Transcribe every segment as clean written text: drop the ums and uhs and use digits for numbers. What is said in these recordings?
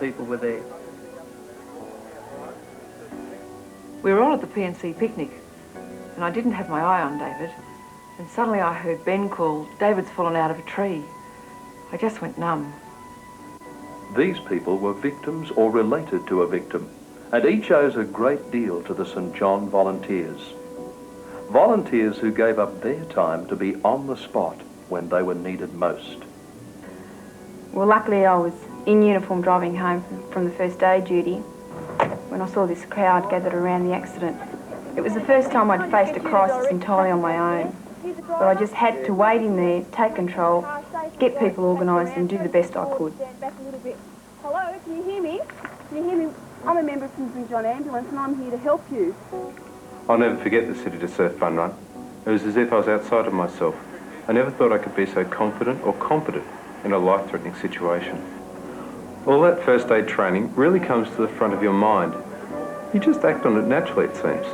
people were there. We were all at the P&C picnic, and I didn't have my eye on David, and suddenly I heard Ben call, "David's fallen out of a tree." I just went numb. These people were victims or related to a victim, and each owes a great deal to the St John volunteers. Volunteers who gave up their time to be on the spot when they were needed most. Well, luckily I was in uniform driving home from the first aid duty when I saw this crowd gathered around the accident. It was the first time I'd faced a crisis entirely on my own, but I just had to wade in there, take control, get people organised and do the best I could. Hello, can you hear me? Can you hear me? I'm a member from St John Ambulance and I'm here to help you. I'll never forget the City to Surf fun run. It was as if I was outside of myself. I never thought I could be so confident or competent in a life-threatening situation. All that first aid training really comes to the front of your mind. You just act on it naturally, it seems.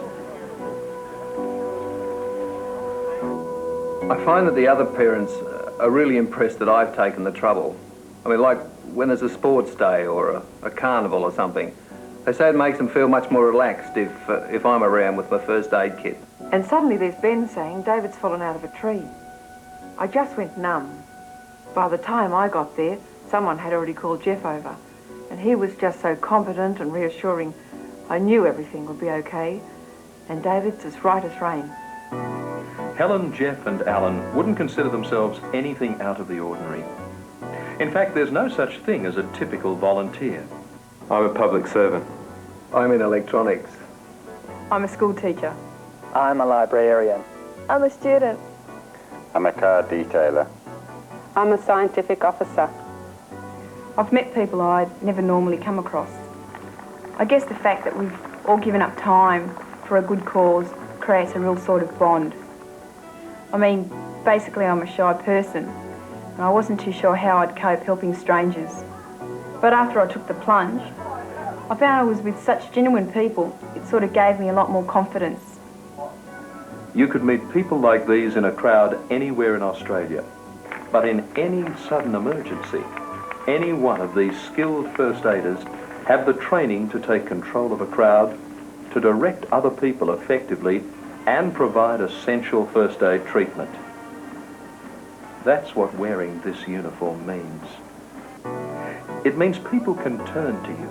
I find that the other parents are really impressed that I've taken the trouble. I mean, like when there's a sports day or a carnival or something, they say it makes them feel much more relaxed if I'm around with my first aid kit. And suddenly there's Ben saying, "David's fallen out of a tree." I just went numb. By the time I got there, someone had already called Jeff over, and he was just so competent and reassuring. I knew everything would be okay, and David's as right as rain. Helen, Jeff and Alan wouldn't consider themselves anything out of the ordinary. In fact, there's no such thing as a typical volunteer. I'm a public servant. I'm in electronics. I'm a school teacher. I'm a librarian. I'm a student. I'm a car detailer. I'm a scientific officer. I've met people I'd never normally come across. I guess the fact that we've all given up time for a good cause creates a real sort of bond. I mean, basically I'm a shy person, and I wasn't too sure how I'd cope helping strangers. But after I took the plunge, I found I was with such genuine people, it sort of gave me a lot more confidence. You could meet people like these in a crowd anywhere in Australia. But in any sudden emergency, any one of these skilled first aiders have the training to take control of a crowd, to direct other people effectively, and provide essential first aid treatment. That's what wearing this uniform means. It means people can turn to you,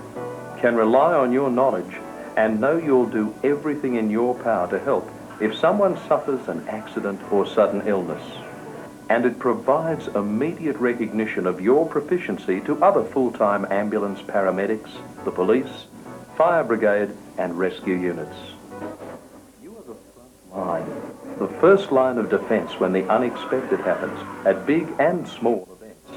can rely on your knowledge, and know you'll do everything in your power to help if someone suffers an accident or sudden illness. And it provides immediate recognition of your proficiency to other full-time ambulance paramedics, the police, fire brigade and rescue units. You are the front line, the first line of defence when the unexpected happens at big and small events.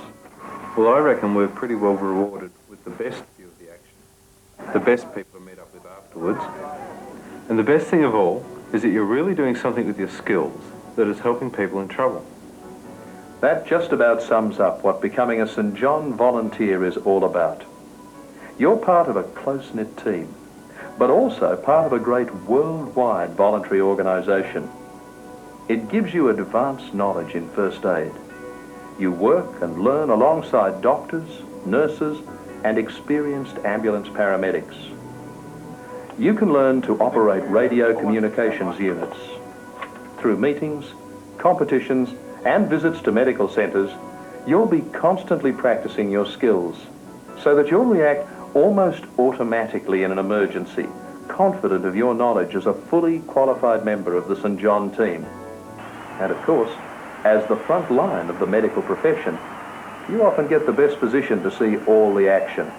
Well, I reckon we're pretty well rewarded with the best view of the action, the best people to meet up with afterwards, and the best thing of all is that you're really doing something with your skills that is helping people in trouble. That just about sums up what becoming a St John volunteer is all about. You're part of a close-knit team, but also part of a great worldwide voluntary organisation. It gives you advanced knowledge in first aid. You work and learn alongside doctors, nurses and experienced ambulance paramedics. You can learn to operate radio communications units. Through meetings, competitions and visits to medical centres, you'll be constantly practicing your skills so that you'll react almost automatically in an emergency, confident of your knowledge as a fully qualified member of the St John team. And of course, as the front line of the medical profession, you often get the best position to see all the action.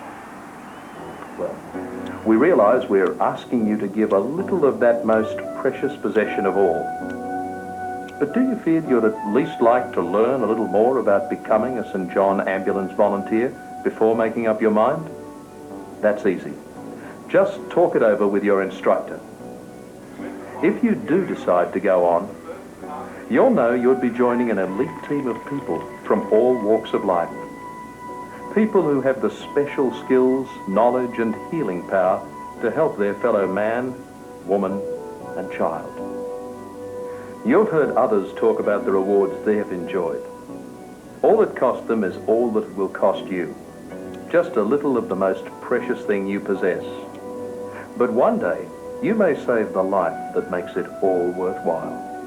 Well, we realise we're asking you to give a little of that most precious possession of all. But do you feel you'd at least like to learn a little more about becoming a St John ambulance volunteer before making up your mind? That's easy. Just talk it over with your instructor. If you do decide to go on, you'll know you'd be joining an elite team of people from all walks of life. People who have the special skills, knowledge and healing power to help their fellow man, woman and child. You've heard others talk about the rewards they have enjoyed. All it cost them is all that it will cost you. just a little of the most precious thing you possess. But one day, you may save the life that makes it all worthwhile.